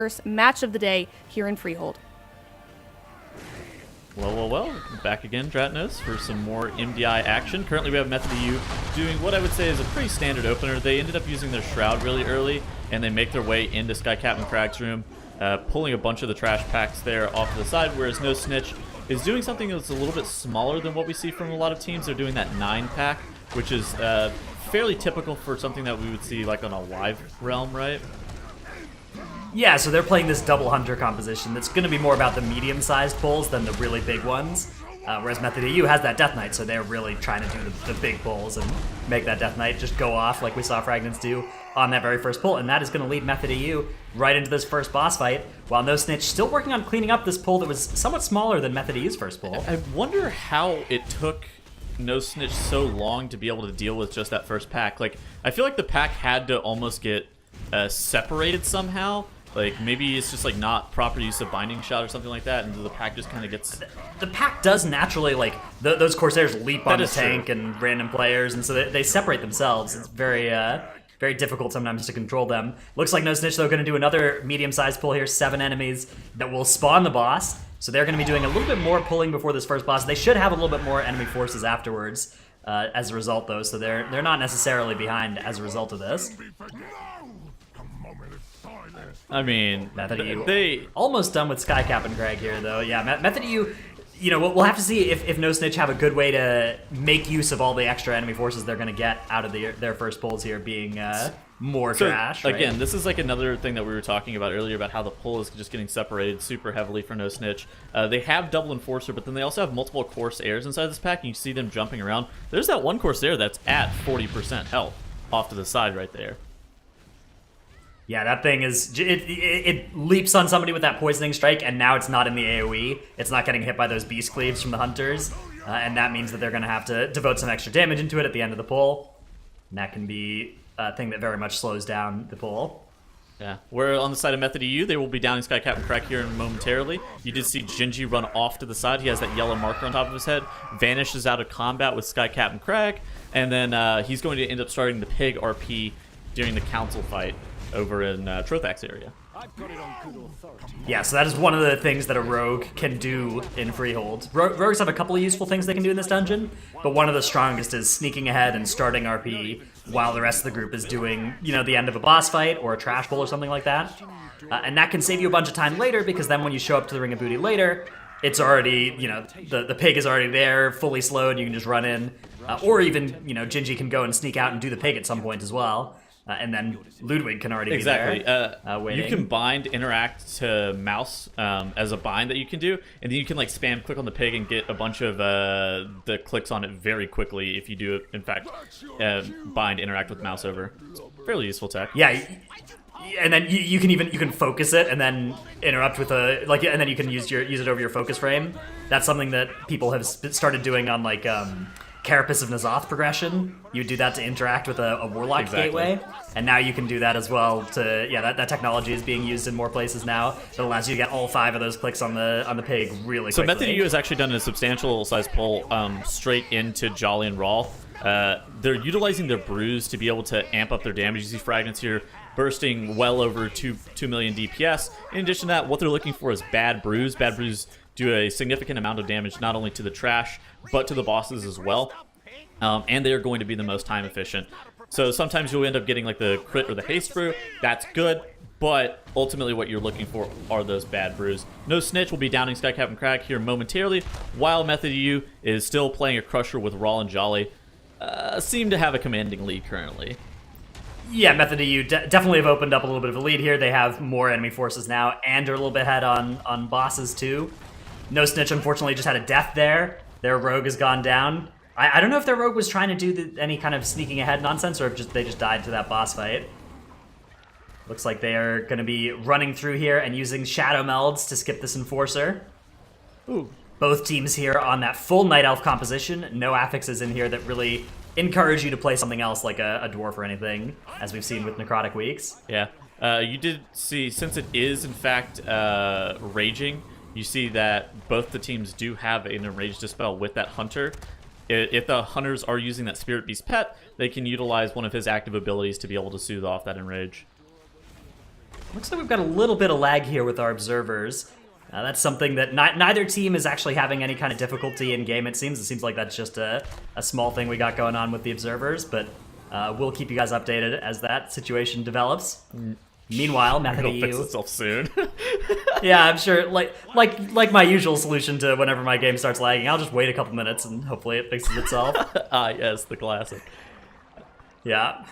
first match of the day here in Freehold. Well, back again, Dratnos, for some more MDI action. Currently we have Method EU doing what I would say is a pretty standard opener. They ended up using their Shroud really early, and they make their way into Sky Captain Crag's room, pulling a bunch of the trash packs there off to the side, whereas No Snitch is doing something that's a little bit smaller than what we see from a lot of teams. They're doing that 9-pack, which is fairly typical for something that we would see like on a live realm, right? Yeah, so they're playing this double hunter composition that's going to be more about the medium-sized pulls than the really big ones. Whereas Method EU has that Death Knight, so they're really trying to do the big pulls and make that Death Knight just go off like we saw Fragments do on that very first pull. And that is going to lead Method EU right into this first boss fight, while No Snitch still working on cleaning up this pull that was somewhat smaller than Method EU's first pull. I wonder how it took No Snitch so long to be able to deal with just that first pack. Like, I feel like the pack had to almost get separated somehow. Like, maybe it's just, like, not proper use of Binding Shot or something like that, and the pack just kind of gets... The pack does naturally, like, those Corsairs leap on the tank and random players, and so they separate themselves. It's very, very difficult sometimes to control them. Looks like No Snitch, though, going to do another medium-sized pull here, 7 enemies that will spawn the boss. So they're going to be doing a little bit more pulling before this first boss. They should have a little bit more enemy forces afterwards as a result, though, so they're not necessarily behind as a result of this. I mean, they almost done with Sky Cap and Crag here, though. Yeah, Method EU, you know, we'll have to see if No Snitch have a good way to make use of all the extra enemy forces they're going to get out of their first pulls here being more trash. Right? Again, this is like another thing that we were talking about earlier about how the pull is just getting separated super heavily for No Snitch. They have double Enforcer, but then they also have multiple Corsairs inside this pack, and you see them jumping around. There's that one Corsair that's at 40% health off to the side right there. Yeah, that thing is... It leaps on somebody with that Poisoning Strike, and now it's not in the AoE. It's not getting hit by those Beast Cleaves from the Hunters, and that means that they're going to have to devote some extra damage into it at the end of the pull. And that can be a thing that very much slows down the pull. Yeah, where on the side of Method EU, they will be downing Sky Captain Crag here momentarily. You did see Gingy run off to the side. He has that yellow marker on top of his head, vanishes out of combat with Sky Captain Crag, and then he's going to end up starting the Pig RP during the Council fight over in Trothax area. Yeah, so that is one of the things that a rogue can do in Freehold. Rogues have a couple of useful things they can do in this dungeon, but one of the strongest is sneaking ahead and starting RP while the rest of the group is doing, you know, the end of a boss fight or a trash pull or something like that. And that can save you a bunch of time later, because then when you show up to the Ring of Booty later, it's already, you know, the pig is already there, fully slowed, you can just run in. Or even, you know, Gingy can go and sneak out and do the pig at some point as well. And then Ludwig can already be there. You can bind interact to mouse as a bind that you can do, and then you can like spam click on the pig and get a bunch of the clicks on it very quickly if you do in fact bind interact with mouse over. It's fairly useful tech. Yeah, and then you can focus it and then interrupt with and then you can use it over your focus frame. That's something that people have started doing on like Carapace of N'Zoth progression. You do that to interact with a Warlock gateway, and now you can do that as well to, that technology is being used in more places now that allows you to get all 5 of those clicks on the pig really quickly. So Method EU has actually done a substantial size pull straight into Jolly and Raw. They're utilizing their brews to be able to amp up their damage. You see Fragments here bursting well over 2 million DPS. In addition to that, what they're looking for is Bad Brews. Bad Brews do a significant amount of damage not only to the trash, but to the bosses as well. And they are going to be the most time efficient. So sometimes you'll end up getting like the crit or the haste brew. That's good, but ultimately what you're looking for are those bad brews. No Snitch will be downing Sky Captain Crag here momentarily, while Method EU is still playing a crusher with Raw and Jolly. Seem to have a commanding lead currently. Yeah, Method EU definitely have opened up a little bit of a lead here. They have more enemy forces now, and are a little bit ahead on bosses too. No Snitch, unfortunately, just had a death there. Their rogue has gone down. I don't know if their rogue was trying to do any kind of sneaking ahead nonsense, or if they just died to that boss fight. Looks like they are going to be running through here and using Shadow Melds to skip this Enforcer. Ooh. Both teams here on that full Night Elf composition. No affixes in here that really encourage you to play something else like a Dwarf or anything, as we've seen with Necrotic Weeks. Yeah. You did see, since it is, in fact, Raging, you see that both the teams do have an Enrage Dispel with that Hunter. If the Hunters are using that Spirit Beast pet, they can utilize one of his active abilities to be able to soothe off that Enrage. Looks like we've got a little bit of lag here with our observers. That's something that neither team is actually having any kind of difficulty in game, it seems. It seems like that's just a small thing we got going on with the observers, but we'll keep you guys updated as that situation develops. Meanwhile, Method It'll fix EU... itself soon. Yeah, I'm sure, like my usual solution to whenever my game starts lagging, I'll just wait a couple minutes and hopefully it fixes itself. Yes, the classic. Yeah.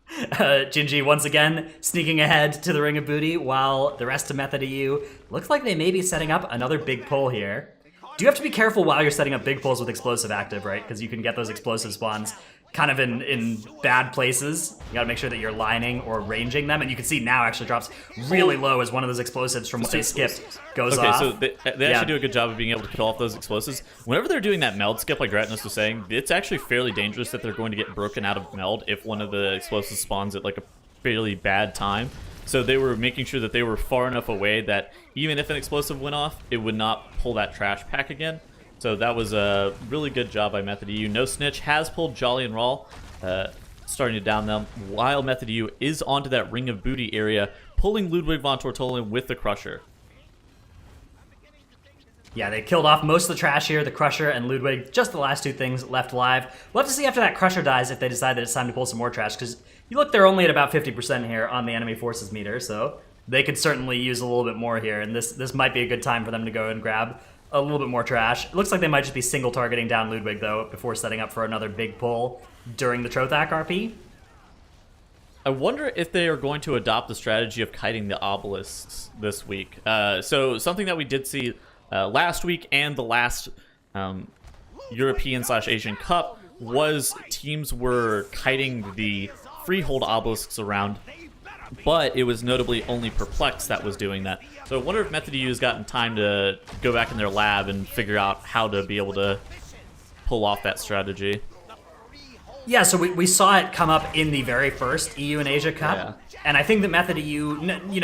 Gingy once again sneaking ahead to the Ring of Booty while the rest of Method EU looks like they may be setting up another big pull here. Do you have to be careful while you're setting up big pulls with explosive active, right? Because you can get those explosive spawns kind of in bad places. You gotta make sure that you're lining or ranging them, and you can see now actually drops really low as one of those explosives from what they skipped goes off. Okay, so they actually do a good job of being able to kill off those explosives. Whenever they're doing that meld skip, like Ratnus was saying, it's actually fairly dangerous that they're going to get broken out of meld if one of the explosives spawns at like a fairly bad time. So they were making sure that they were far enough away that even if an explosive went off, it would not pull that trash pack again. So that was a really good job by Method EU. No Snitch has pulled Jolly and Rawl, starting to down them, while Method EU is onto that Ring of Booty area, pulling Ludwig von Tortollen with the Crusher. Yeah, they killed off most of the trash here, the Crusher and Ludwig, just the last two things left alive. We'll have to see after that Crusher dies if they decide that it's time to pull some more trash, because you look, they're only at about 50% here on the enemy forces meter, so they could certainly use a little bit more here, and this might be a good time for them to go and grab a little bit more trash. It looks like they might just be single targeting down Ludwig, though, before setting up for another big pull during the Trothak RP. I wonder if they are going to adopt the strategy of kiting the obelisks this week. So something that we did see last week and the last European/Asian Cup was teams were kiting the Freehold obelisks around, but it was notably only Perplex that was doing that. So I wonder if Method EU has gotten time to go back in their lab and figure out how to be able to pull off that strategy. Yeah, so we saw it come up in the very first EU and Asia Cup, and I think that Method EU,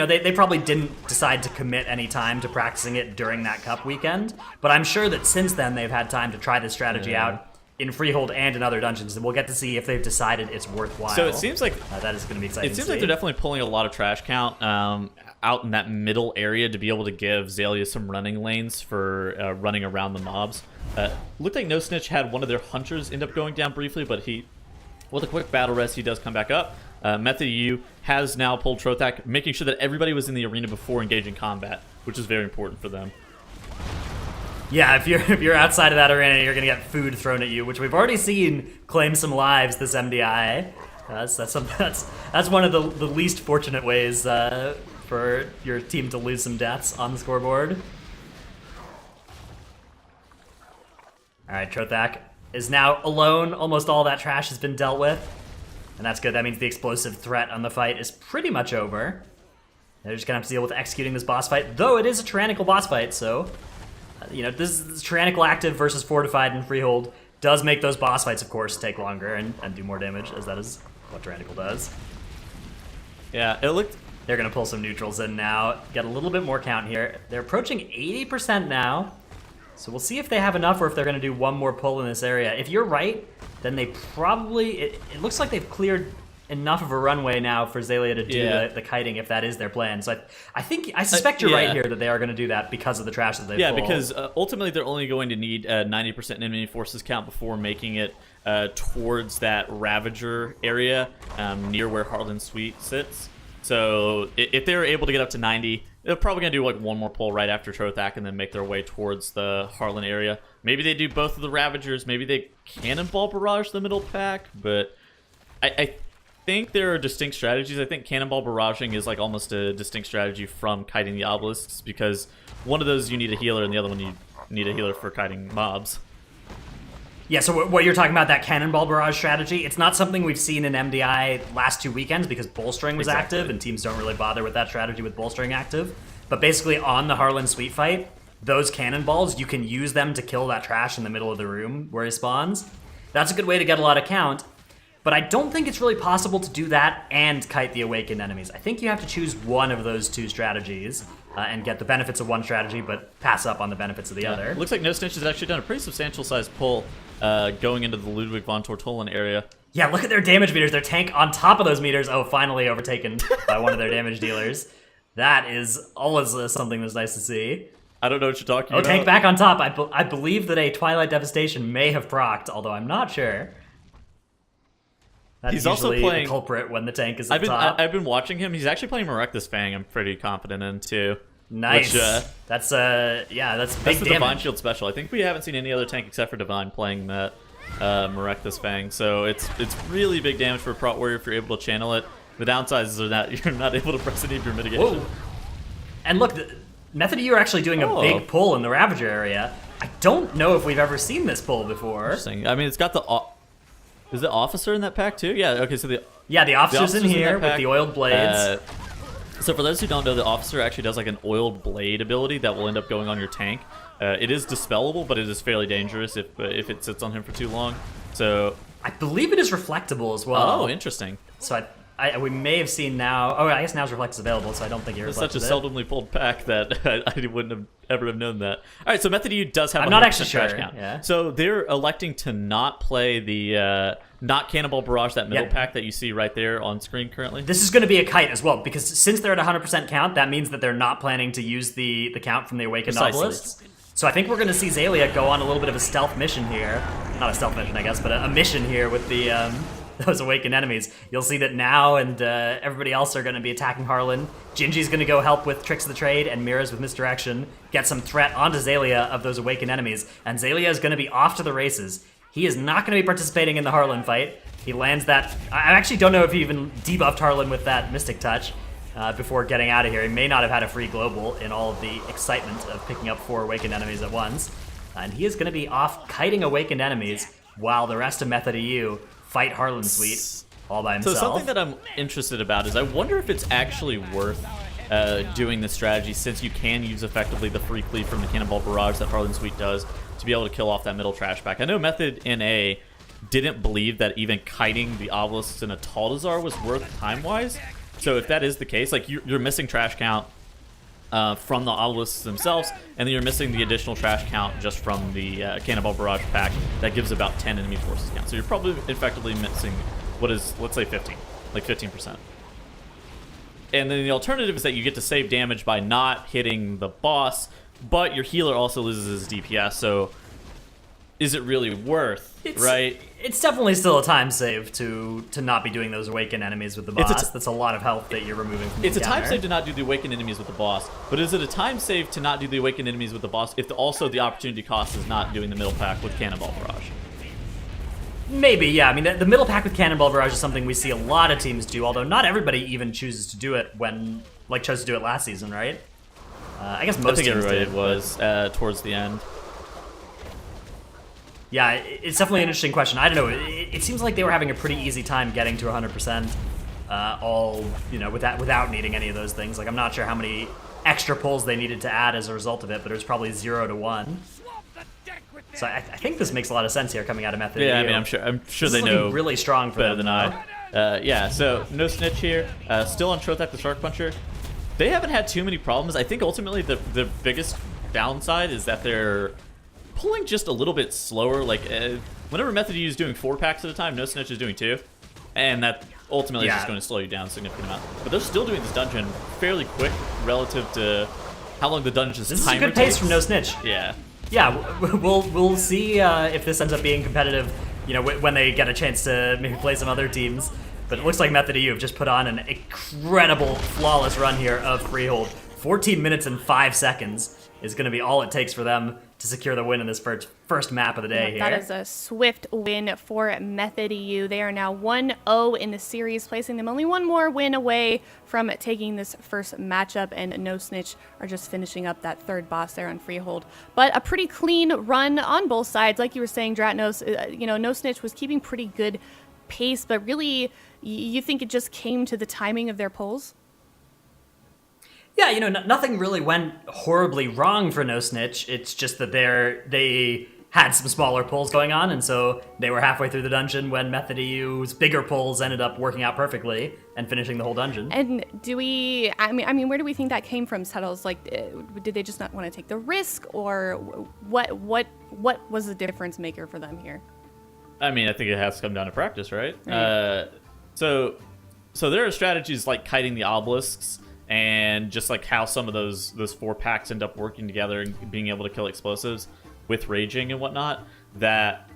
they probably didn't decide to commit any time to practicing it during that Cup weekend, but I'm sure that since then they've had time to try this strategy out in Freehold and in other dungeons, and we'll get to see if they've decided it's worthwhile. So it seems like that is going to be exciting. It seems like they're definitely pulling a lot of trash count out in that middle area to be able to give Zalia some running lanes for running around the mobs. Looked like No Snitch had one of their hunters end up going down briefly, but with a quick battle rest, he does come back up. Method EU has now pulled Trothak, making sure that everybody was in the arena before engaging combat, which is very important for them. Yeah, if you're outside of that arena, you're gonna get food thrown at you, which we've already seen claim some lives this MDI. That's one of the least fortunate ways for your team to lose some deaths on the scoreboard. All right, Trothak is now alone. Almost all that trash has been dealt with, and that's good. That means the explosive threat on the fight is pretty much over. They're just gonna have to deal with executing this boss fight, though it is a Tyrannical boss fight, so this Tyrannical active versus Fortified and Freehold does make those boss fights, of course, take longer and do more damage, as that is what Tyrannical does. Yeah, it looked... They're going to pull some neutrals in now, get a little bit more count here. They're approaching 80% now, so we'll see if they have enough or if they're going to do one more pull in this area. If you're right, then they probably... It looks like they've cleared enough of a runway now for Zalia to do the kiting, if that is their plan. So I suspect you're right here that they are going to do that because of the trash that they pull. Yeah, because ultimately they're only going to need 90% enemy forces count before making it towards that Ravager area near where Harlan Suite sits. So if they were able to get up to 90, they're probably going to do like one more pull right after Trothak and then make their way towards the Harlan area. Maybe they do both of the Ravagers. Maybe they Cannonball Barrage the middle pack, but I think there are distinct strategies. I think Cannonball Barraging is like almost a distinct strategy from kiting the obelisks, because one of those you need a healer and the other one you need a healer for kiting mobs. Yeah, so what you're talking about, that Cannonball Barrage strategy, it's not something we've seen in MDI last two weekends because Bolstering was active, and teams don't really bother with that strategy with Bolstering active. But basically on the Harlan Suite fight, those cannonballs, you can use them to kill that trash in the middle of the room where he spawns. That's a good way to get a lot of count. But I don't think it's really possible to do that and kite the awakened enemies. I think you have to choose one of those two strategies and get the benefits of one strategy, but pass up on the benefits of the other. Looks like No Snitch has actually done a pretty substantial sized pull going into the Ludwig von Tortollen area. Yeah, look at their damage meters. Their tank on top of those meters. Oh, finally overtaken by one of their damage dealers. That is always something that's nice to see. I don't know what you're talking Oh, about. tank back on top. I believe that a Twilight Devastation may have procced, although I'm not sure. That's He's also usually playing the culprit when the tank is at top. I've been watching him. He's actually playing Marek this Fang. I'm pretty confident in too. Nice. Which, that's big that's the damage. Divine Shield special. I think we haven't seen any other tank except for Divine playing that Marek this Fang. So it's really big damage for a Prot Warrior if you're able to channel it. The downsides are that you're not able to press any of your mitigation. Whoa. And look, Method you are actually doing a big pull in the Ravager area. I don't know if we've ever seen this pull before. Interesting. I mean, it's got the... Is the Officer in that pack too? Yeah, okay, so the officer's in here that pack. with the oiled blades. So for those who don't know, the Officer actually does like an oiled blade ability that will end up going on your tank. It is dispellable, but it is fairly dangerous if it sits on him for too long. So I believe it is reflectable as well. Oh, interesting. So we may have seen now. Oh, I guess now's Reflect is available, so I don't think you're It's such a seldomly pulled pack that I wouldn't have ever have known that. All right, so Method U does have. I'm a not actually trash sure. count. Yeah. So they're electing to not play the not Cannonball Barrage, that middle pack that you see right there on screen currently. This is going to be a kite as well, because since they're at 100% count, that means that they're not planning to use the count from the Awakened Obelisks. So I think we're going to see Zalia go on a little bit of a stealth mission here. Not a stealth mission, I guess, but a mission here with the those Awakened enemies. You'll see that now and everybody else are going to be attacking Harlan. Gingy's going to go help with Tricks of the Trade, and Mira's with Misdirection. Get some threat onto Zalia of those Awakened enemies, and Zalia is going to be off to the races. He is not going to be participating in the Harlan fight. He lands that... I actually don't know if he even debuffed Harlan with that Mystic Touch before getting out of here. He may not have had a free global in all of the excitement of picking up 4 Awakened enemies at once. And he is going to be off kiting Awakened enemies while the rest of Method EU fight Harlan Sweet all by himself. So something that I'm interested about is I wonder if it's actually worth doing this strategy, since you can use effectively the free cleave from the Cannonball Barrage that Harlan Sweet does to be able to kill off that middle trash pack. I know Method NA didn't believe that even kiting the obelisks in a Taldazar was worth time-wise. So if that is the case, like you're missing trash count from the obelisks themselves, and then you're missing the additional trash count just from the Cannonball Barrage pack that gives about 10 enemy forces count. So you're probably effectively missing what is, let's say, 15%. And then the alternative is that you get to save damage by not hitting the boss, but your healer also loses his DPS, so is it really worth, right? It's definitely still a time save to not be doing those Awakened enemies with the boss. That's a lot of health that you're removing from the It's a time save to not do the Awakened enemies with the boss, but is it a time save to not do the Awakened enemies with the boss if also the opportunity cost is not doing the middle pack with Cannonball Barrage? Maybe, yeah. I mean, the middle pack with Cannonball Barrage is something we see a lot of teams do, although not everybody even chooses to do it when, like, chose to do it last season, right? I guess most teams everybody did, was towards the end. Yeah, it's definitely an interesting question. I don't know. It seems like they were having a pretty easy time getting to 100%, all, you know, without needing any of those things. Like, I'm not sure how many extra pulls they needed to add as a result of it, but it was probably 0 to 1. So I think this makes a lot of sense here coming out of Method. Yeah, I mean, I'm sure they know really strong for better them, than I. Yeah, so No Snitch here. Still on Trothak the Shark Puncher. They haven't had too many problems. I think ultimately the biggest downside is that they're pulling just a little bit slower. Like, whenever Method U is doing 4 packs at a time, No Snitch is doing 2. And that ultimately is just going to slow you down a significant amount. But they're still doing this dungeon fairly quick relative to how long the dungeon's This is timer a good pace takes. from No Snitch. Yeah. Yeah, we'll see if this ends up being competitive, you know, when they get a chance to maybe play some other teams. But it looks like Method EU have just put on an incredible, flawless run here of Freehold. 14 minutes and 5 seconds is going to be all it takes for them to secure the win in this first map of the day here. That is a swift win for Method EU. They are now 1-0 in the series, placing them only one more win away from taking this first matchup, and No Snitch are just finishing up that third boss there on Freehold. But a pretty clean run on both sides. Like you were saying, Dratnos, you know, No Snitch was keeping pretty good pace, but really, you think it just came to the timing of their pulls? Yeah, you know, nothing really went horribly wrong for No Snitch. It's just that they had some smaller pulls going on, and so they were halfway through the dungeon when Method EU's bigger pulls ended up working out perfectly and finishing the whole dungeon. And I mean, where do we think that came from, Settles? Like, did they just not want to take the risk, or what was the difference maker for them here? I mean, I think it has to come down to practice, right? So there are strategies like kiting the obelisks and just like how some of those 4 packs end up working together and being able to kill explosives with raging and whatnot, that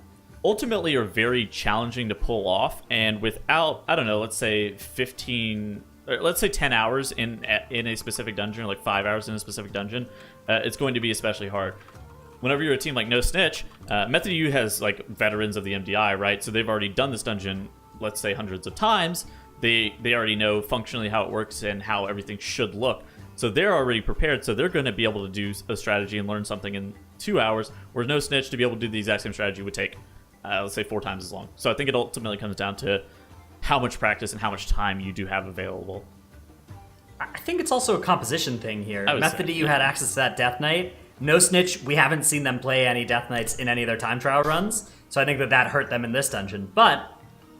ultimately are very challenging to pull off. And without, I don't know, let's say 15, or let's say 10 hours in a specific dungeon, or like 5 hours in a specific dungeon, it's going to be especially hard. Whenever you're a team like No Snitch, Method U has like veterans of the MDI, right? So they've already done this dungeon, let's say hundreds of times. They already know functionally how it works and how everything should look. So they're already prepared, so they're going to be able to do a strategy and learn something in 2 hours, whereas No Snitch, to be able to do the exact same strategy, would take, let's say, 4 times as long. So I think it ultimately comes down to how much practice and how much time you do have available. I think it's also a composition thing here. I would Method say. EU had access to that Death Knight. No Snitch, we haven't seen them play any Death Knights in any of their time trial runs, so I think that hurt them in this dungeon. But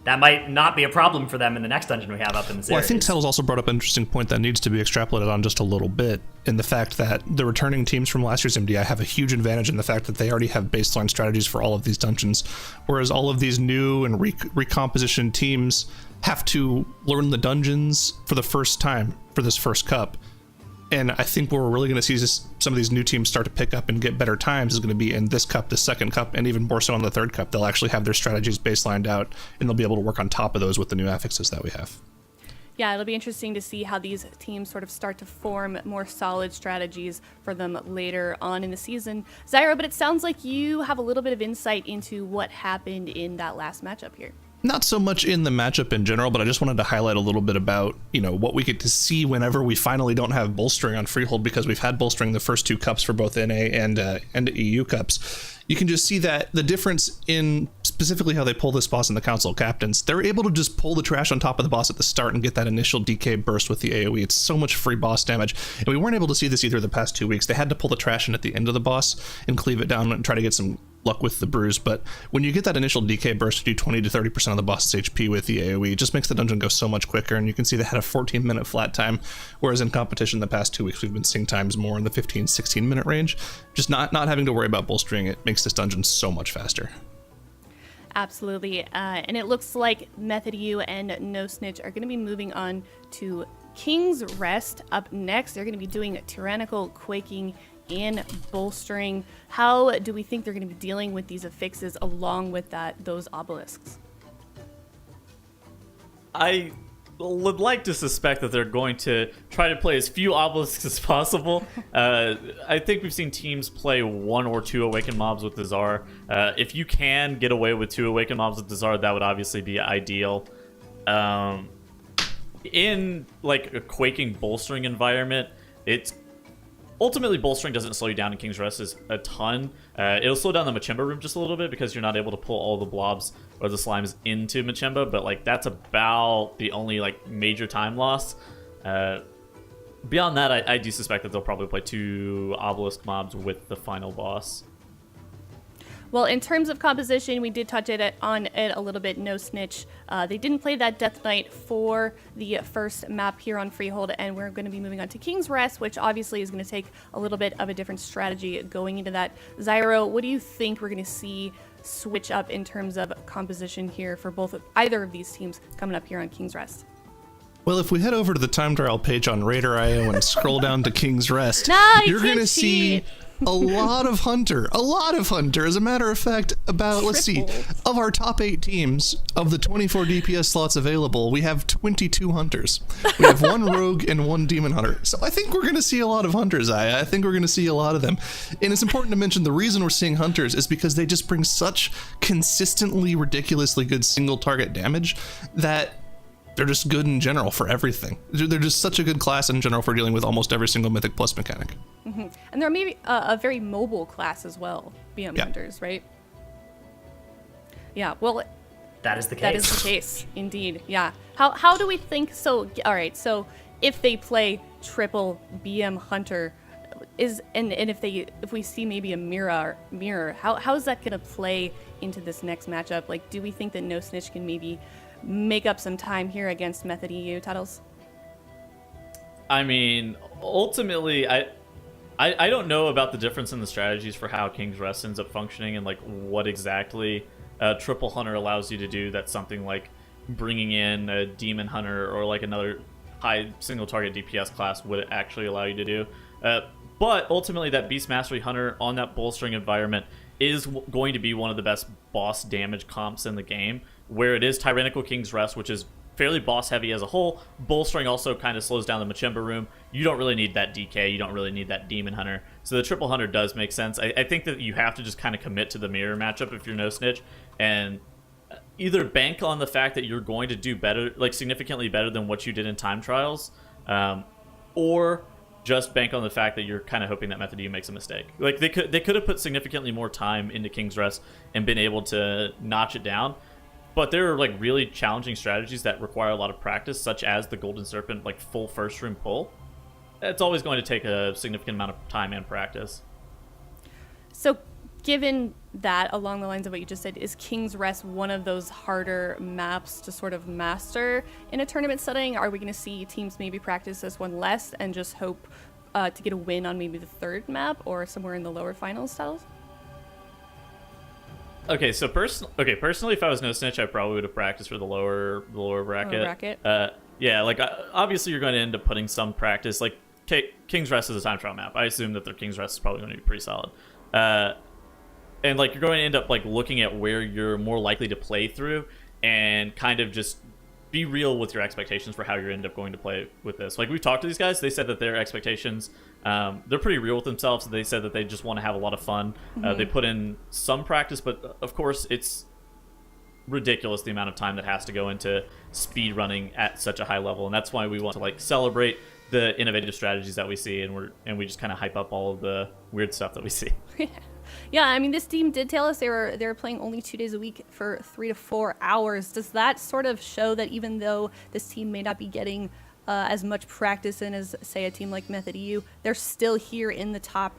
that might not be a problem for them in the next dungeon we have up in the series. Well, I think Tuttle's also brought up an interesting point that needs to be extrapolated on just a little bit, in the fact that the returning teams from last year's MDI have a huge advantage in the fact that they already have baseline strategies for all of these dungeons, whereas all of these new and recomposition teams have to learn the dungeons for the first time for this first cup. And I think where we're really going to see some of these new teams start to pick up and get better times is going to be in this cup, the second cup, and even more so in the third cup. They'll actually have their strategies baselined out, and they'll be able to work on top of those with the new affixes that we have. Yeah, it'll be interesting to see how these teams sort of start to form more solid strategies for them later on in the season. Zyro, but it sounds like you have a little bit of insight into what happened in that last matchup here. Not so much in the matchup in general, but I just wanted to highlight a little bit about, what we get to see whenever we finally don't have Bolstering on Freehold, because we've had Bolstering the first 2 cups for both NA and EU cups. You can just see that the difference in specifically how they pull this boss in the Council of Captains. They're able to just pull the trash on top of the boss at the start and get that initial DK burst with the AoE. It's so much free boss damage, and we weren't able to see this either the past 2 weeks. They had to pull the trash in at the end of the boss and cleave it down and try to get some luck with the bruise, but when you get that initial DK burst to do 20 to 30% of the boss's HP with the AoE, it just makes the dungeon go so much quicker, and you can see they had a 14-minute flat time, whereas in competition the past 2 weeks we've been seeing times more in the 15-16-minute range. Just not having to worry about bolstering, it makes this dungeon so much faster. Absolutely, and it looks like Method U and No Snitch are going to be moving on to King's Rest up next. They're going to be doing Tyrannical, Quaking, and Bolstering. How do we think they're going to be dealing with these affixes along with those obelisks? I would like to suspect that they're going to try to play as few obelisks as possible. I think we've seen teams play 1 or 2 Awakened mobs with the Tsar. If you can get away with 2 Awakened mobs with the Tsar, that would obviously be ideal. In like a Quaking Bolstering environment, it's ultimately Bolstering doesn't slow you down in King's Rest a ton. It'll slow down the Machemba room just a little bit because you're not able to pull all the blobs or the slimes into Machemba, but like that's about the only like major time loss. Beyond that, I do suspect that they'll probably play 2 obelisk mobs with the final boss. Well, in terms of composition, we did touch on it a little bit. No Snitch. They didn't play that Death Knight for the first map here on Freehold, and we're going to be moving on to King's Rest, which obviously is going to take a little bit of a different strategy going into that. Zyro, what do you think we're going to see switch up in terms of composition here for either of these teams coming up here on King's Rest? Well, if we head over to the time trial page on Radar.io and scroll down to King's Rest, you're going to see a lot of Hunter. As a matter of fact, let's see, of our top 8 teams, of the 24 DPS slots available, we have 22 Hunters. We have 1 Rogue and 1 Demon Hunter. So I think we're going to see a lot of Hunters. I think we're going to see a lot of them. And it's important to mention the reason we're seeing Hunters is because they just bring such consistently ridiculously good single target damage that they're just good in general for everything. They're just such a good class in general for dealing with almost every single Mythic Plus mechanic. Mm-hmm. And they're maybe a very mobile class as well, BM Hunters, right? Yeah, well, that is the case. That is the case, indeed. Yeah. How do we think so? All right, so if they play triple BM Hunter, if we see maybe a mirror, how is that going to play into this next matchup? Like, do we think that No Snitch can maybe make up some time here against Method EU, Tuttles? I mean, ultimately, I don't know about the difference in the strategies for how King's Rest ends up functioning and like what exactly Triple Hunter allows you to do. That's something like bringing in a Demon Hunter or like another high single target DPS class would actually allow you to do. But ultimately, that Beast Mastery Hunter on that Bolstering environment is going to be one of the best boss damage comps in the game, where it is Tyrannical King's Rest, which is fairly boss heavy as a whole. Bolstering also kind of slows down the Machimba room. You don't really need that DK. You don't really need that Demon Hunter. So the triple hunter does make sense. I think that you have to just kind of commit to the mirror matchup if you're No Snitch, and either bank on the fact that you're going to do better, like significantly better than what you did in time trials, or just bank on the fact that you're kind of hoping that Method U makes a mistake. Like they could have put significantly more time into King's Rest and been able to notch it down. But there are like really challenging strategies that require a lot of practice, such as the Golden Serpent like full first room pull. It's always going to take a significant amount of time and practice. So given that, along the lines of what you just said, is King's Rest one of those harder maps to sort of master in a tournament setting? Are we going to see teams maybe practice this one less and just hope to get a win on maybe the third map or somewhere in the lower finals styles? Okay, so personally, if I was No Snitch, I probably would have practiced for the lower bracket. Yeah, like obviously you're going to end up putting some practice. Like King's Rest is a time trial map. I assume that their King's Rest is probably going to be pretty solid. And like you're going to end up like looking at where you're more likely to play through and kind of just be real with your expectations for how you end up going to play with this. Like we've talked to these guys, they said that their expectations, they're pretty real with themselves. They said that they just want to have a lot of fun. They put in some practice, but of course it's ridiculous the amount of time that has to go into speed running at such a high level, and that's why we want to like celebrate the innovative strategies that we see, and we just kind of hype up all of the weird stuff that we see. Yeah, I mean, this team did tell us they were playing only 2 days a week for 3 to 4 hours. Does that sort of show that even though this team may not be getting as much practice in as, say, a team like Method EU, they're still here in the top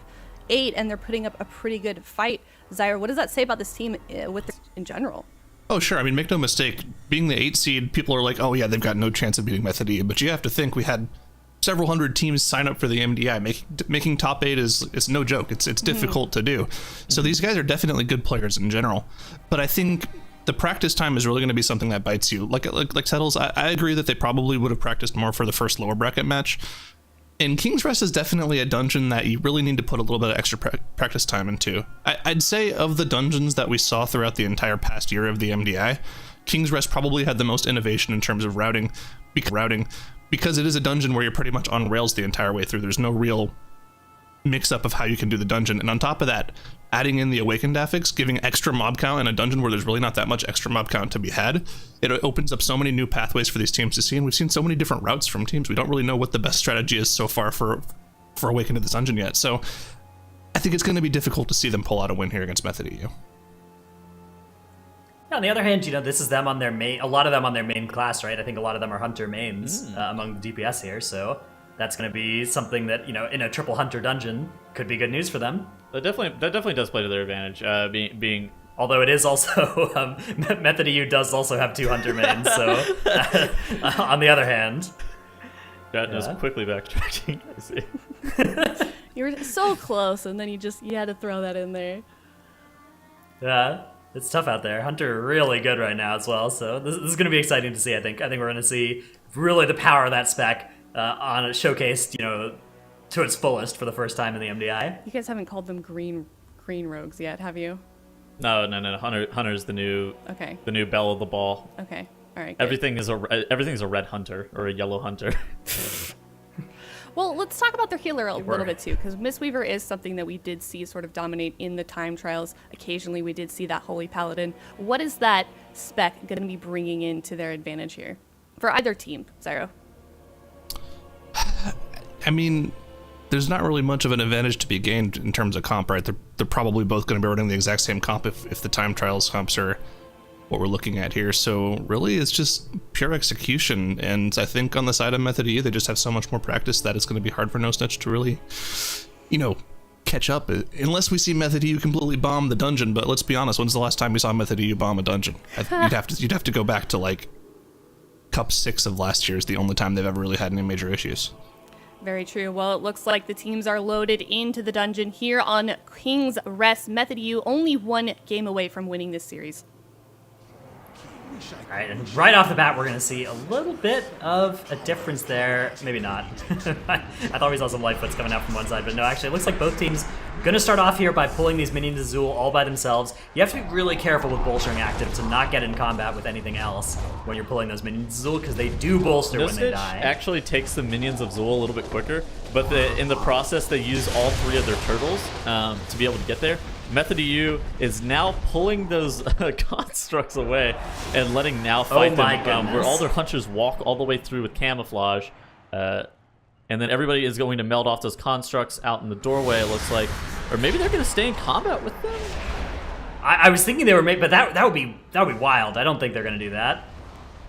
8 and they're putting up a pretty good fight? Zyra, what does that say about this team in general? Oh, sure. I mean, make no mistake, being the 8 seed, people are like, oh, yeah, they've got no chance of beating Method EU. But you have to think we had several hundred teams sign up for the MDI. Making top 8 is no joke. It's difficult to do. So these guys are definitely good players in general. But I think the practice time is really going to be something that bites you. Like Settles, I agree that they probably would have practiced more for the first lower bracket match. And King's Rest is definitely a dungeon that you really need to put a little bit of extra practice time into. I'd say of the dungeons that we saw throughout the entire past year of the MDI, King's Rest probably had the most innovation in terms of routing, because it is a dungeon where you're pretty much on rails the entire way through. There's no real mix-up of how you can do the dungeon. And on top of that, adding in the Awakened Affix, giving extra mob count in a dungeon where there's really not that much extra mob count to be had, it opens up so many new pathways for these teams to see, and we've seen so many different routes from teams. We don't really know what the best strategy is so far for Awakened to this dungeon yet. So I think it's going to be difficult to see them pull out a win here against Method EU. On the other hand, this is them on their main. A lot of them on their main class, right? I think a lot of them are hunter mains among the DPS here, so that's going to be something that in a triple hunter dungeon could be good news for them. That definitely does play to their advantage. Being although it is also Method EU does also have 2 hunter mains, so on the other hand, that is quickly backtracking. I see. You were so close, and then you had to throw that in there. Yeah. It's tough out there. Hunter really good right now as well, so this is going to be exciting to see, I think. I think we're going to see really the power of that spec on it showcased, to its fullest for the first time in the MDI. You guys haven't called them green rogues yet, have you? No. Hunter's the new belle of the ball. Okay. All right. Good. Everything is a red hunter or a yellow hunter. Well, let's talk about their healer a little bit too, because Mistweaver is something that we did see sort of dominate in the time trials. Occasionally, we did see that Holy Paladin. What is that spec going to be bringing into their advantage here for either team, Zyro? I mean, there's not really much of an advantage to be gained in terms of comp, right? They're probably both going to be running the exact same comp if the time trials comps are what we're looking at here. So really it's just pure execution, and I think on the side of Method E, they just have so much more practice that it's going to be hard for No Snitch to really catch up, unless we see Method EU completely bomb the dungeon. But let's be honest, when's the last time we saw Method EU bomb a dungeon? You'd have to go back to like Cup 6 of last year is the only time they've ever really had any major issues. Very true. Well, it looks like the teams are loaded into the dungeon here on King's Rest. Method EU only 1 game away from winning this series. All right, and right off the bat, we're going to see a little bit of a difference there. Maybe not. I thought we saw some Lightfoots coming out from one side, but no, actually, it looks like both teams going to start off here by pulling these minions of Zool all by themselves. You have to be really careful with bolstering active to not get in combat with anything else when you're pulling those minions of Zool, because they do bolster No when they Snitch die. actually takes the minions of Zool a little bit quicker, but in the process, they use all 3 of their turtles to be able to get there. Method EU is now pulling those constructs away and letting now fight them, where all their hunters walk all the way through with camouflage, and then everybody is going to meld off those constructs out in the doorway. It looks like, or maybe they're going to stay in combat with them. I was thinking they were made, but that would be wild. I don't think they're going to do that.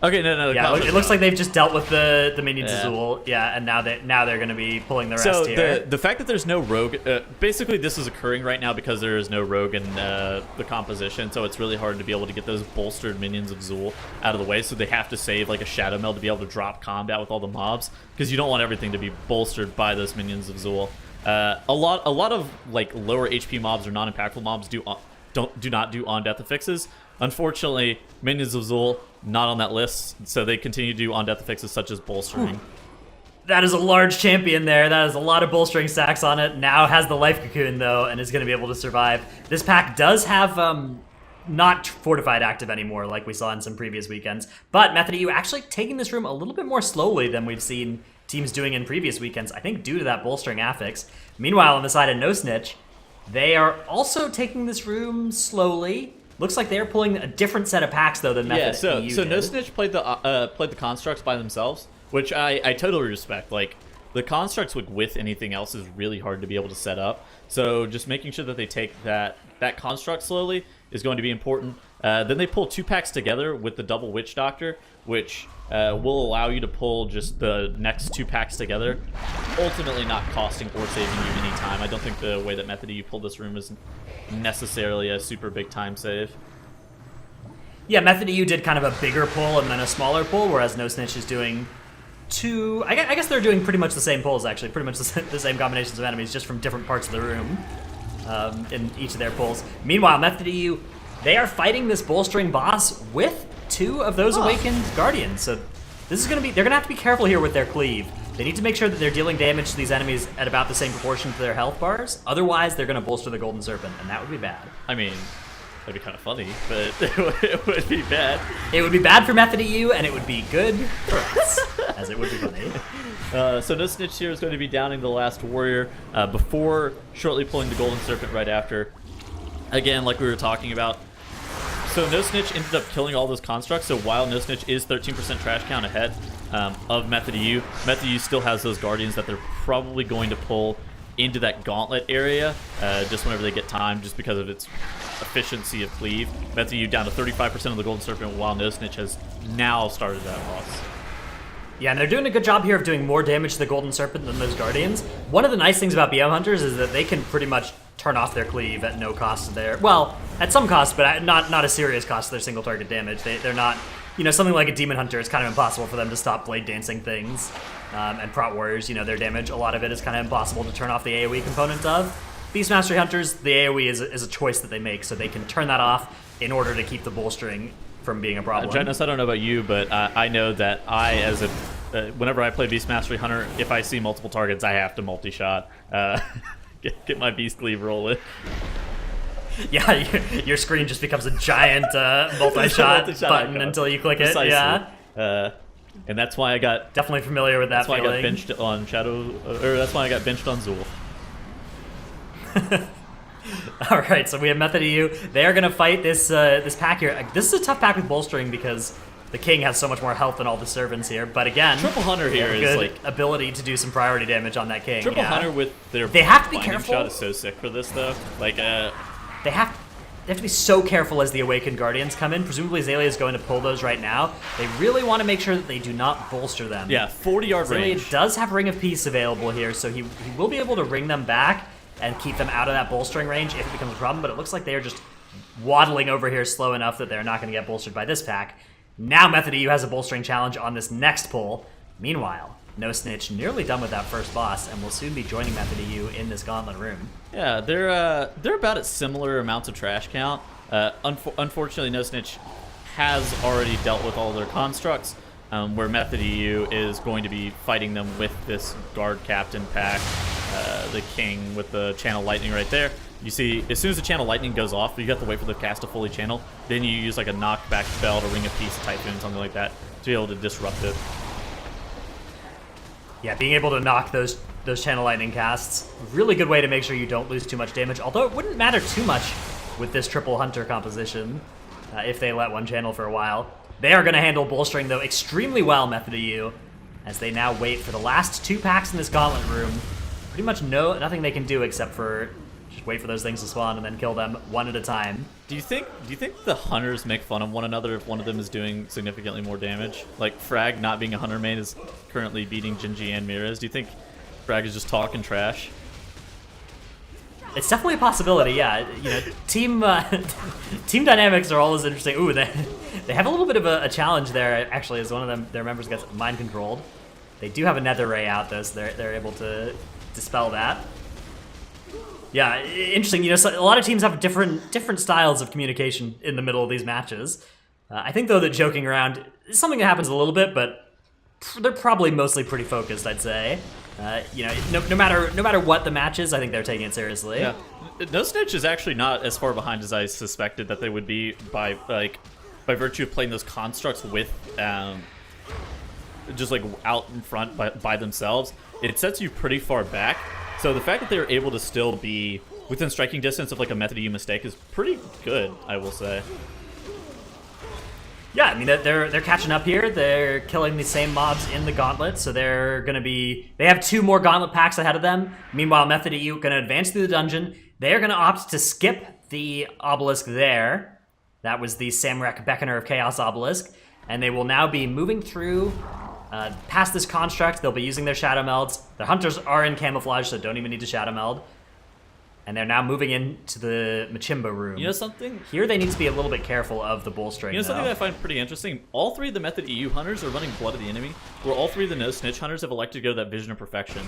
Okay, no. Yeah, it looks like they've just dealt with the minions of Zool. Yeah, and now they're going to be pulling the rest here. So the fact that there's no rogue, basically this is occurring right now because there is no rogue in the composition, so it's really hard to be able to get those bolstered minions of Zool out of the way, so they have to save like a Shadow Meld to be able to drop combat with all the mobs, because you don't want everything to be bolstered by those minions of Zool. A lot of like lower HP mobs or non-impactful mobs do not do on-death affixes. Unfortunately, minions of Zool not on that list, so they continue to do on-death affixes such as bolstering. That is a large champion there. That is a lot of bolstering stacks on it. Now has the life cocoon though, and is going to be able to survive. This pack does have not fortified active anymore, like we saw in some previous weekends. But Method EU actually taking this room a little bit more slowly than we've seen teams doing in previous weekends. I think due to that bolstering affix. Meanwhile, on the side of No Snitch, they are also taking this room slowly. Looks like they're pulling a different set of packs though than Method EU so did. No Snitch played the constructs by themselves, which I totally respect. Like, the constructs with anything else is really hard to be able to set up. So just making sure that they take that construct slowly is going to be important. Then they pull 2 packs together with the double Witch Doctor, which will allow you to pull just the next 2 packs together, ultimately not costing or saving you any time. I don't think the way that Method EU pulled this room is necessarily a super big time save. Yeah, Method EU did kind of a bigger pull and then a smaller pull, whereas No Snitch is doing 2... I guess they're doing pretty much the same pulls, actually. Pretty much the same combinations of enemies, just from different parts of the room in each of their pulls. Meanwhile, Method EU, they are fighting this bolstering boss with 2 of those awakened guardians. So this is going to be... They're going to have to be careful here with their cleave. They need to make sure that they're dealing damage to these enemies at about the same proportion to their health bars. Otherwise, they're going to bolster the Golden Serpent, and that would be bad. I mean, that'd be kind of funny, but it would be bad. It would be bad for Method EU, and it would be good for us, as it would be funny. So No Snitch here is going to be downing the last warrior before shortly pulling the Golden Serpent right after. Again, like we were talking about, so No Snitch ended up killing all those constructs, so while No Snitch is 13% trash count ahead of Method EU still has those guardians that they're probably going to pull into that gauntlet area just whenever they get time, just because of its efficiency of cleave. Method EU down to 35% of the Golden Serpent, while No Snitch has now started that loss. Yeah, and they're doing a good job here of doing more damage to the Golden Serpent than those Guardians. One of the nice things about BM Hunters is that they can pretty much turn off their cleave at no cost to their... Well, at some cost, but not a serious cost to their single target damage. They're not... You know, something like a Demon Hunter, it's kind of impossible for them to stop blade dancing things. And Prot Warriors, you know, their damage, a lot of it is kind of impossible to turn off the AoE component of. Beast Mastery Hunters, the AoE is a choice that they make, so they can turn that off in order to keep the bolstering from being a problem. Janus, I don't know about you, but I know that whenever I play Beast Mastery Hunter, if I see multiple targets, I have to multi-shot. Get my Beast Cleave rolling. Yeah, your screen just becomes a giant multi-shot button until you click Precisely. it. Yeah. And that's why I got... Definitely familiar with that That's why feeling. I got benched on that's why I got benched on Zool. All right, so we have Method EU. They are going to fight this pack here. This is a tough pack with bolstering because the King has so much more health than all the servants here. But again, Triple Hunter they here have is good like ability to do some priority damage on that King. Triple yeah. Hunter with their They have to be blinding careful. shot is so sick for this though. Like They have to be so careful as the Awakened Guardians come in. Presumably Azalea is going to pull those right now. They really want to make sure that they do not bolster them. yeah, 40-yard Azalea range. does have Ring of Peace available here, so he will be able to ring them back and keep them out of that bolstering range if it becomes a problem, but it looks like they are just waddling over here slow enough that they're not going to get bolstered by this pack. Now Method EU has a bolstering challenge on this next pull. Meanwhile, No Snitch nearly done with that first boss and will soon be joining Method EU in this gauntlet room. Yeah, they're about at similar amounts of trash count. Unfortunately, No Snitch has already dealt with all their constructs, where Method EU is going to be fighting them with this guard captain pack, the king with the channel lightning right there. You see, as soon as the channel lightning goes off, you have to wait for the cast to fully channel. Then you use like a knockback spell to Ring of Peace Typhoon, something like that, to be able to disrupt it. Yeah, being able to knock those channel lightning casts, really good way to make sure you don't lose too much damage. Although it wouldn't matter too much with this triple hunter composition if they let one channel for a while. They are going to handle Bolstering, though, extremely well, Method EU, as they now wait for the last 2 packs in this gauntlet room. Pretty much nothing they can do except for just wait for those things to spawn and then kill them one at a time. Do you think the hunters make fun of one another if one of them is doing significantly more damage? Like Frag, not being a hunter main, is currently beating Jinji and Mirez. Do you think Frag is just talking trash? It's definitely a possibility, yeah. You know, team dynamics are always interesting. Ooh, they have a little bit of a challenge there, actually, as one of their members gets mind controlled. They do have a nether ray out, though, so they're able to dispel that. Yeah, interesting. You know, so a lot of teams have different styles of communication in the middle of these matches. I think, though, that joking around is something that happens a little bit, but they're probably mostly pretty focused, I'd say. You know, no matter what the match is, I think they're taking it seriously. Yeah, No Snitch is actually not as far behind as I suspected that they would be by virtue of playing those constructs with just like out in front by themselves. It sets you pretty far back. So the fact that they're able to still be within striking distance of like a Method EU mistake is pretty good, I will say. Yeah, I mean, they're catching up here. They're killing the same mobs in the gauntlet, so they're going to be... They have 2 more gauntlet packs ahead of them. Meanwhile, Method EU going to advance through the dungeon. They're going to opt to skip the obelisk there. That was the Samrak Beckoner of Chaos obelisk. And they will now be moving through past this construct. They'll be using their shadow melds. The hunters are in camouflage, so don't even need to shadow meld. And they're now moving into the Machimba room. You know something? Here they need to be a little bit careful of the Bolstering, You know something though. that I find pretty interesting? All 3 of the Method EU hunters are running Blood of the Enemy, where all 3 of the No Snitch hunters have elected to go to that Vision of Perfection.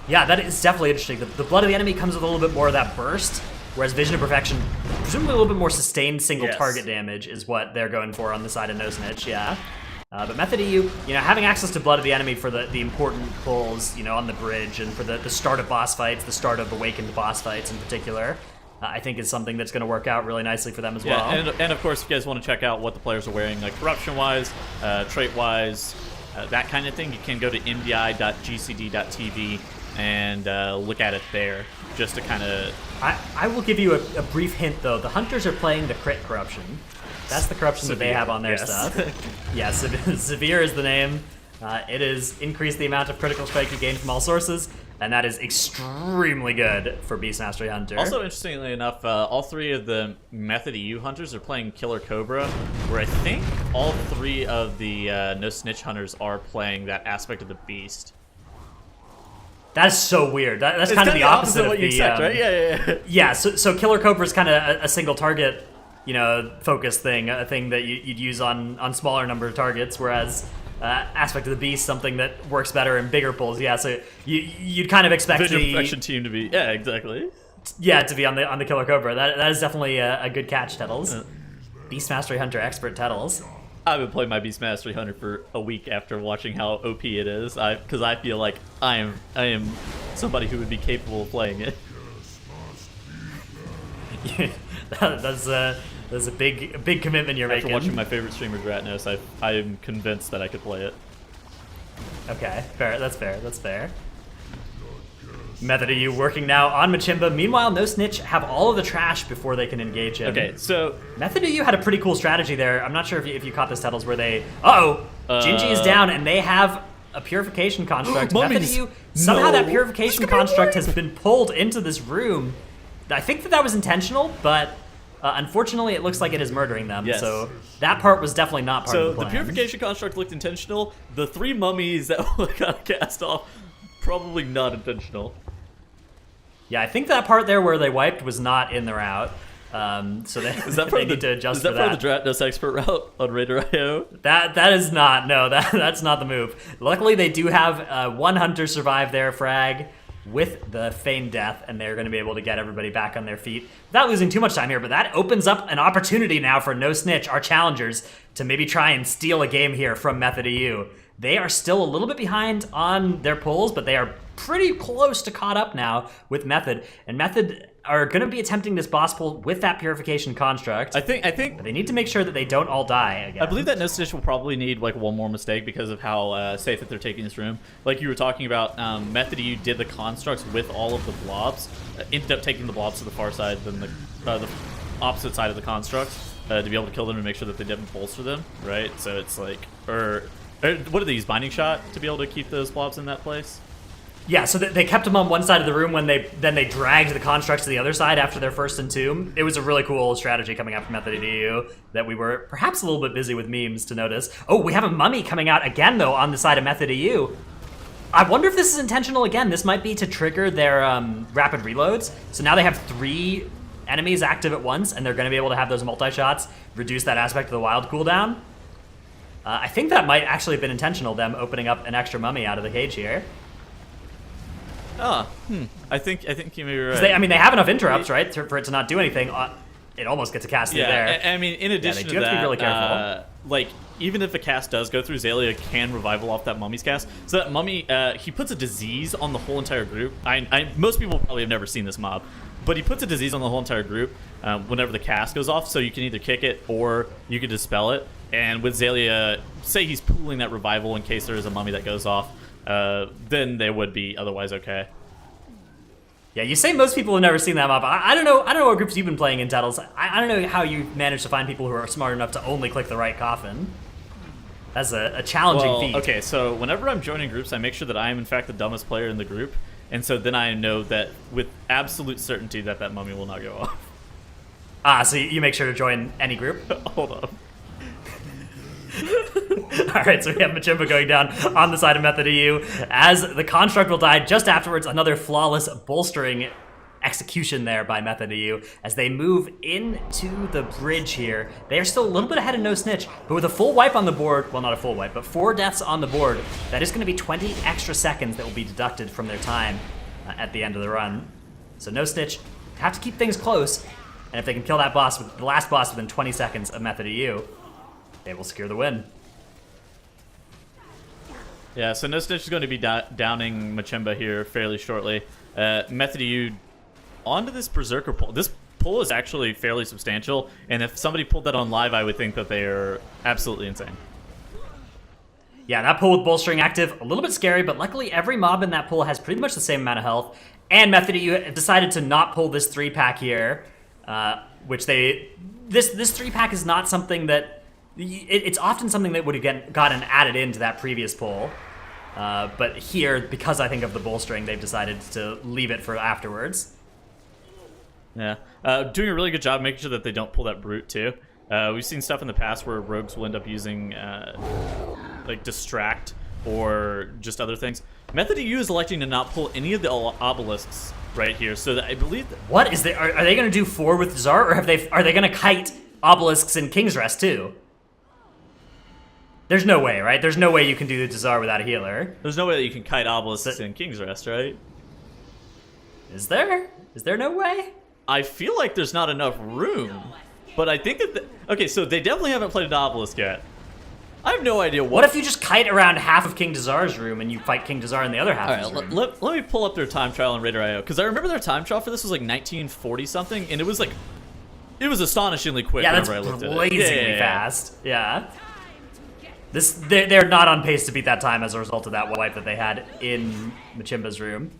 Yeah, that is definitely interesting. The Blood of the Enemy comes with a little bit more of that burst, whereas Vision of Perfection, presumably a little bit more sustained single target damage is what they're going for on the side of No Snitch, yeah. But Method EU, you know, having access to Blood of the Enemy for the important pulls, you know, on the bridge and for the start of boss fights, the start of Awakened boss fights in particular, I think is something that's going to work out really nicely for them as well. And of course, if you guys want to check out what the players are wearing, like corruption-wise, trait-wise, that kind of thing, you can go to mdi.gcd.tv and look at it there, just to kind of... I will give you a brief hint, though. The Hunters are playing the crit corruption. That's the corruption that they have on their stuff. Yeah, Severe is the name. It is increase the amount of critical strike you gain from all sources, and that is extremely good for Beast Mastery Hunter. Also, interestingly enough, all 3 of the Method EU hunters are playing Killer Cobra, where I think all 3 of the No Snitch hunters are playing that aspect of the Beast. That is so weird. That's kind of the opposite of what you expect, right? Yeah. Yeah, so Killer Cobra is kind of a single target, you know, focus thing, a thing that you'd use on smaller number of targets, whereas Aspect of the Beast, something that works better in bigger pulls. Yeah, so you'd kind of expect Vision the Perfection team to be, yeah, exactly. Yeah, to be on the Killer Cobra. That is definitely a good catch, Tettles. Beast Mastery Hunter expert Tettles. I've been playing my Beast Mastery Hunter for a week after watching how OP it is, because I feel like I am somebody who would be capable of playing it. That's a big commitment you're After making. watching my favorite streamer Dratnos, I am convinced that I could play it. Okay, fair. That's fair. Method EU working now on Machimba. Meanwhile, No Snitch have all of the trash before they can engage him. Okay, so Method EU had a pretty cool strategy there. I'm not sure if you caught this, Tettles, where they... Jinji is down, and they have a Purification Construct. Method EU, somehow that Purification Construct has been pulled into this room. I think that was intentional, but unfortunately it looks like it is murdering them. Yes. So that part was definitely not part of the So plan. the Purification Construct looked intentional. The 3 mummies that got cast off, probably not intentional. Yeah, I think that part there where they wiped was not in the route. So they, Is that they need to adjust for that. Is that part of the Dratnos expert route on Raider.io? That is not. No, that's not the move. Luckily, they do have one hunter survive there, Frag. with the feigned death, and they're going to be able to get everybody back on their feet without losing too much time here. But that opens up an opportunity now for No Snitch, our challengers, to maybe try and steal a game here from Method EU. They are still a little bit behind on their pulls, but they are pretty close to caught up now with Method. And Method are going to be attempting this boss pull with that Purification Construct. I think But they need to make sure that they don't all die again. I believe that No Snitch will probably need like one more mistake because of how safe that they're taking this room. Like you were talking about, Method EU did the constructs with all of the blobs, ended up taking the blobs to the far side than the opposite side of the constructs to be able to kill them and make sure that they didn't bolster them, right? So it's like, or what are these, Binding Shot to be able to keep those blobs in that place? Yeah, so they kept them on one side of the room when they dragged the constructs to the other side after their first entomb. It was a really cool strategy coming out from Method EU that we were perhaps a little bit busy with memes to notice. Oh, we have a mummy coming out again, though, on the side of Method EU. I wonder if this is intentional again. This might be to trigger their rapid reloads. So now they have 3 enemies active at once, and they're going to be able to have those multi-shots, reduce that aspect of the wild cooldown. I think that might actually have been intentional, them opening up an extra mummy out of the cage here. I think you may be right. They have enough interrupts, right, for it to not do anything. It almost gets a cast through there. I mean, in addition they to do that, have to be really careful. Like, even if the cast does go through, Zalia can revival off that mummy's cast. So that mummy, he puts a disease on the whole entire group. Most people probably have never seen this mob, but he puts a disease on the whole entire group whenever the cast goes off, so you can either kick it or you can dispel it. And with Zalia, say he's pooling that revival in case there is a mummy that goes off, then they would be otherwise okay. Yeah, you say most people have never seen that map. I don't know what groups you've been playing in Tettles. I don't know how you managed to find people who are smart enough to only click the right coffin. That's a challenging feat. Okay, so whenever I'm joining groups, I make sure that I am in fact the dumbest player in the group, and so then I know that with absolute certainty that mummy will not go off. So you make sure to join any group? Hold up. Alright, so we have Machimba going down on the side of Method EU. As the construct will die just afterwards, another flawless bolstering execution there by Method EU. As they move into the bridge here, they are still a little bit ahead of No Snitch, but with a full wipe on the board, well, not a full wipe, but 4 deaths on the board, that is going to be 20 extra seconds that will be deducted from their time at the end of the run. So No Snitch have to keep things close, and if they can kill that boss, the last boss within 20 seconds of Method EU, they will secure the win. Yeah, so No Snitch is going to be downing Machimba here fairly shortly. Method EU onto this Berserker pull. This pull is actually fairly substantial, and if somebody pulled that on live, I would think that they are absolutely insane. Yeah, that pull with Bolstering active, a little bit scary, but luckily every mob in that pull has pretty much the same amount of health, and Method EU decided to not pull this 3-pack here, which this 3-pack is not something that... It's often something that would have gotten added into that previous pull. But here, because I think of the bolstering, they've decided to leave it for afterwards. Yeah. Doing a really good job making sure that they don't pull that brute, too. We've seen stuff in the past where rogues will end up using, like, distract or just other things. Method EU is electing to not pull any of the obelisks right here, so that I believe... What is are they going to do 4 with Czar, or are they going to kite obelisks in King's Rest, too? There's no way, right? There's no way you can do the Czar without a healer. There's no way that you can kite obelisks in King's Rest, right? Is there? Is there no way? I feel like there's not enough room, but I think that... Okay, so they definitely haven't played an obelisk yet. I have no idea What if you just kite around half of King Dazar's room and you fight King Dazar in the other half of his room? Let me pull up their time trial on Raider.io, because I remember their time trial for this was like 1940-something, and it was like... It was astonishingly quick whenever I looked at it. Blazingly fast. Yeah. They're not on pace to beat that time as a result of that wipe that they had in Machimba's room.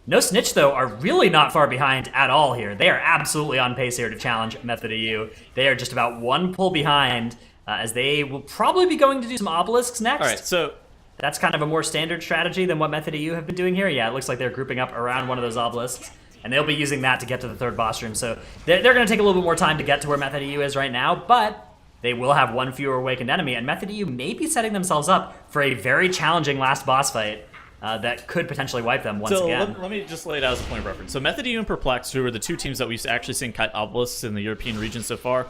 No Snitch, though, are really not far behind at all here. They are absolutely on pace here to challenge Method EU. They are just about 1 pull behind, as they will probably be going to do some obelisks next. All right, so... That's kind of a more standard strategy than what Method EU have been doing here. Yeah, it looks like they're grouping up around one of those obelisks, and they'll be using that to get to the 3rd boss room. So they're going to take a little bit more time to get to where Method EU is right now, but... They will have 1 fewer awakened enemy, and Method EU may be setting themselves up for a very challenging last boss fight that could potentially wipe them once again. Let me just lay it out as a point of reference. So Method EU and Perplexed, who are the 2 teams that we've actually seen kite obelisks in the European region so far,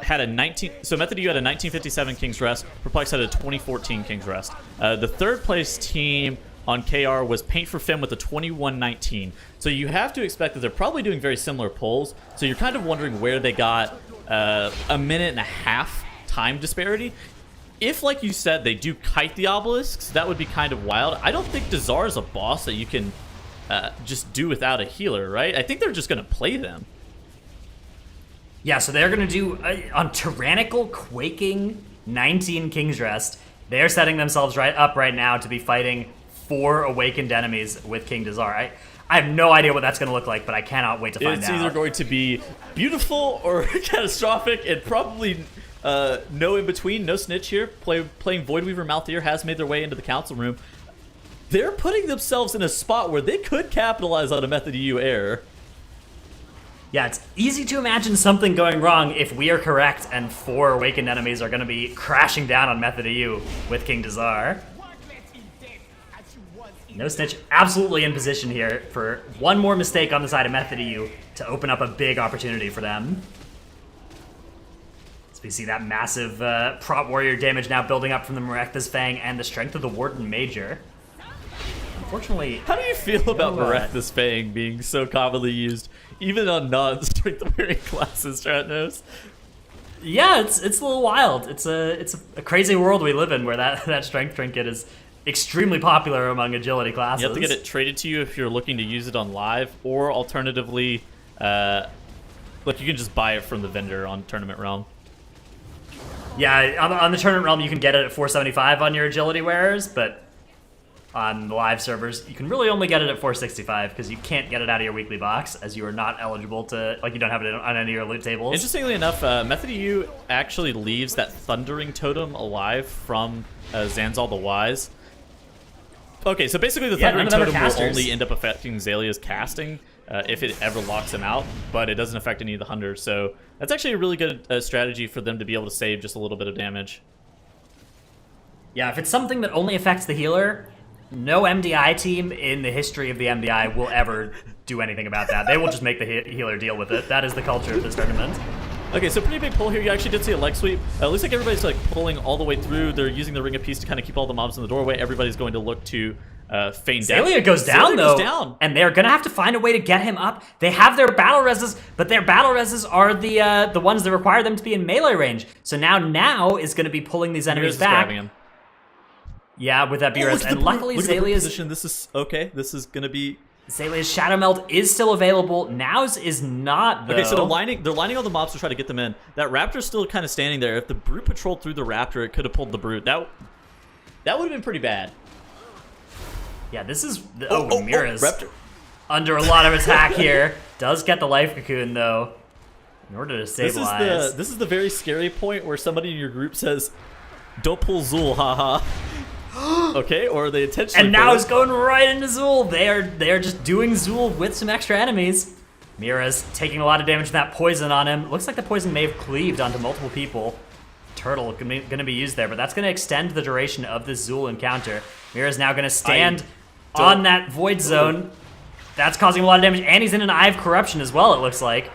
had a 19... So Method EU had a 1957 King's Rest, Perplexed had a 2014 King's Rest. The 3rd place team on KR was Paint for Fem with a 2119. So you have to expect that they're probably doing very similar pulls. So you're kind of wondering where they got a minute and a half time disparity. If, like you said, they do kite the obelisks, that would be kind of wild. I don't think Dazar is a boss that you can just do without a healer, right? I think they're just going to play them. Yeah, so they're going to do, on Tyrannical, Quaking, 19 King's Rest, they're setting themselves right now to be fighting 4 awakened enemies with King Dazar. I have no idea what that's going to look like, but I cannot wait to find out. It's either going to be beautiful or catastrophic, and probably no in between. No Snitch here, playing Voidweaver Malthier, has made their way into the council room. They're putting themselves in a spot where they could capitalize on a Method EU error. Yeah, it's easy to imagine something going wrong if we are correct and 4 awakened enemies are going to be crashing down on Method EU with King Dazar. No Snitch absolutely in position here for one more mistake on the side of Method EU to open up a big opportunity for them. As we see that massive prop warrior damage now building up from the Merecth's Fang and the strength of the Warden Major. Unfortunately, how do you feel about Merecth's Fang being so commonly used, even on non-strength wearing classes, Stratnos? Yeah, it's a little wild. It's a crazy world we live in where that strength trinket is extremely popular among agility classes. You have to get it traded to you if you're looking to use it on live, or alternatively, like you can just buy it from the vendor on Tournament Realm. Yeah, on the Tournament Realm you can get it at 475 on your agility wearers, but on the live servers you can really only get it at 465 because you can't get it out of your weekly box, as you are not eligible to, like, you don't have it on any of your loot tables. Interestingly enough, Method EU actually leaves that Thundering Totem alive from Zanzal the Wise. Okay, so basically the Thundering Totem will only end up affecting Zalia's casting if it ever locks him out, but it doesn't affect any of the hunters, so that's actually a really good strategy for them to be able to save just a little bit of damage. Yeah, if it's something that only affects the healer, no MDI team in the history of the MDI will ever do anything about that. They will just make the healer deal with it. That is the culture of this tournament. Okay, so pretty big pull here. You actually did see a leg sweep. It looks like everybody's like pulling all the way through. They're using the Ring of Peace to kind of keep all the mobs in the doorway. Everybody's going to look to feign death. Zalia goes down, though, and they're going to have to find a way to get him up. They have their battle reses, but their battle reses are the ones that require them to be in melee range. So now is going to be pulling these enemies back. Grabbing him. Yeah, with that B-res, and luckily Zalia's position. This is okay. This is gonna be Zalia's Shadow Meld is still available. Now's is not, though. Okay, so they're lining all the mobs to try to get them in. That Raptor's still kind of standing there. If the Brute patrolled through the Raptor, it could have pulled the Brute. That would have been pretty bad. Yeah, this is Mira's Raptor under a lot of attack here. Does get the life cocoon though, in order to stabilize. This is the very scary point where somebody in your group says, "Don't pull Zul, haha." Okay, or they intentionally. And now it's going right into Zul. They are just doing Zul with some extra enemies. Mira's taking a lot of damage from that poison on him. Looks like the poison may have cleaved onto multiple people. Turtle going to be used there, but that's going to extend the duration of this Zul encounter. Mira's now going to stand on that void zone. That's causing a lot of damage, and he's in an Eye of Corruption as well, it looks like.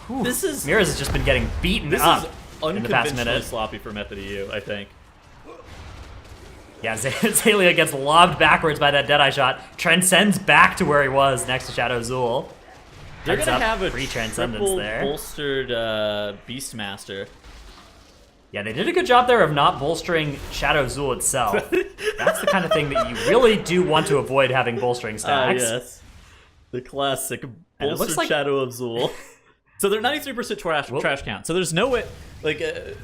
Whew. Mira's has just been getting beaten up in the past minute. This is sloppy for Method EU, I think. Yeah, Zalia gets lobbed backwards by that Deadeye shot, transcends back to where he was next to Shadow Zul. They're going to have a free transcendence triple there. bolstered Beastmaster. Yeah, they did a good job there of not bolstering Shadow Zul itself. That's the kind of thing that you really do want to avoid having bolstering stacks. Yes. The classic bolstered Shadow of Zul. So they're 93% trash count. So there's no way, like,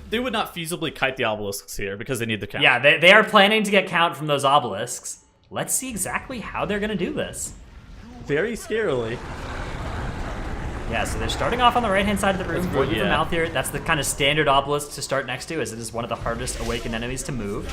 they would not feasibly kite the obelisks here because they need the count. Yeah, they are planning to get count from those obelisks. Let's see exactly how they're going to do this. Very scarily. Yeah, so they're starting off on the right-hand side of the room. Void the mouth here. That's the kind of standard obelisk to start next to, as it is one of the hardest awakened enemies to move.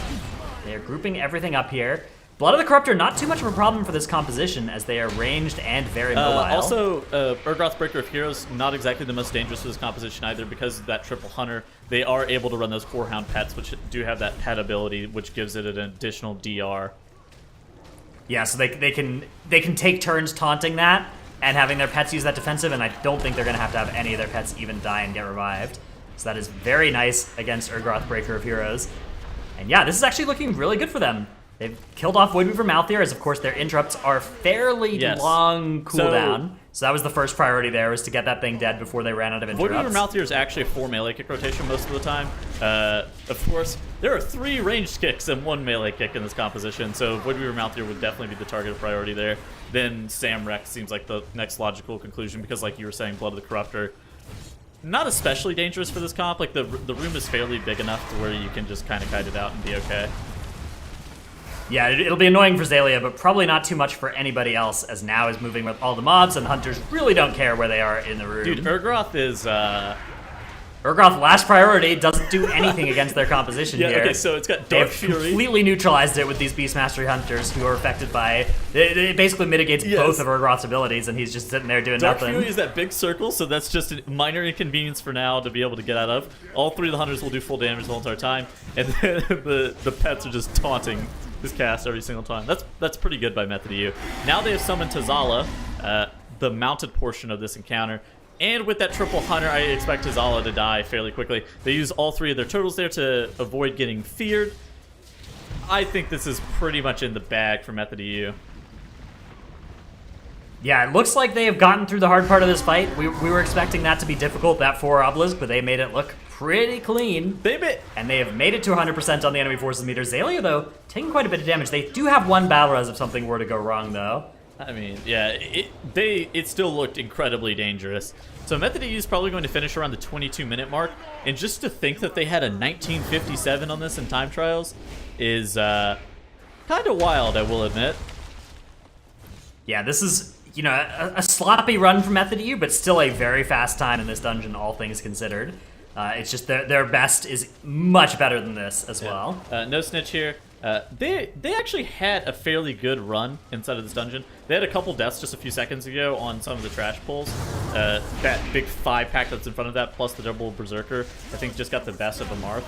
They are grouping everything up here. Blood of the Corruptor, not too much of a problem for this composition, as they are ranged and very mobile. Also, Urgroth Breaker of Heroes, not exactly the most dangerous for this composition either, because of that triple hunter. They are able to run those 4-hound pets, which do have that pet ability, which gives it an additional DR. Yeah, so they can take turns taunting that and having their pets use that defensive, and I don't think they're going to have any of their pets even die and get revived. So that is very nice against Urgroth Breaker of Heroes. And yeah, this is actually looking really good for them. They've killed off Woodweaver Malthier, as of course their interrupts are fairly Yes. long cooldown. So that was the first priority there, was to get that thing dead before they ran out of interrupts. Woodweaver Malthier is actually a 4 melee kick rotation most of the time. Of course, there are 3 ranged kicks and 1 melee kick in this composition, so Woodweaver Malthier would definitely be the target of priority there. Then Sam Rex seems like the next logical conclusion, because like you were saying, Blood of the Corruptor, not especially dangerous for this comp. Like the room is fairly big enough to where you can just kind of kite it out and be okay. Yeah, it'll be annoying for Zalia, but probably not too much for anybody else, as now is moving with all the mobs, and hunters really don't care where they are in the room. Dude, Urgroth is Urgroth, last priority, doesn't do anything against their composition yeah, here. okay, so it's got They've Dark Fury. completely neutralized it with these Beast Mastery Hunters, who are affected by... It basically mitigates both of Urgroth's abilities, and he's just sitting there doing Dark nothing. Fury is that big circle, so that's just a minor inconvenience for now to be able to get out of. All 3 of the hunters will do full damage the whole entire time, and then the pets are just taunting this cast every single time. That's pretty good by Method EU. Now they have summoned Tazala, the mounted portion of this encounter, and with that triple hunter, I expect Tazala to die fairly quickly. They use all 3 of their turtles there to avoid getting feared. I think this is pretty much in the bag for Method EU. Yeah, it looks like they have gotten through the hard part of this fight. We were expecting that to be difficult, that 4 obelisk, but they made it look pretty clean. And they have made it to 100% on the enemy forces meter. Zalia, though, taking quite a bit of damage. They do have 1 battle res if something were to go wrong, though. I mean, yeah, it still looked incredibly dangerous. So Method EU is probably going to finish around the 22-minute mark, and just to think that they had a 1957 on this in time trials is kind of wild, I will admit. Yeah, this is, you know, a sloppy run from Method EU, but still a very fast time in this dungeon, all things considered. It's just their best is much better than this as well. No Snitch here. They actually had a fairly good run inside of this dungeon. They had a couple deaths just a few seconds ago on some of the trash pulls. That big 5-pack that's in front of that, plus the double Berserker, I think just got the best of the Marth.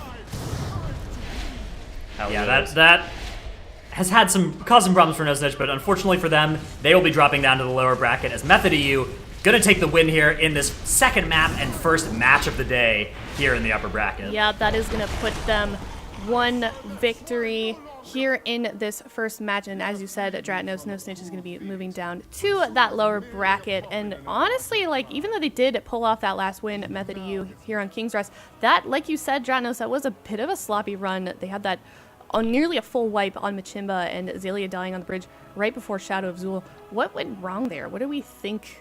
Yeah, that has had caused some problems for No Snitch, but unfortunately for them, they will be dropping down to the lower bracket as Method EU gonna take the win here in this second map and first match of the day here in the upper bracket. Yeah, that is going to put them 1 victory here in this first match. And as you said, Dratnos No Snitch is going to be moving down to that lower bracket. And honestly, like, even though they did pull off that last win, Method EU here on King's Rest, that, like you said, Dratnos, that was a bit of a sloppy run. They had that on nearly a full wipe on Machimba and Zalia dying on the bridge right before Shadow of Zul. What went wrong there? What do we think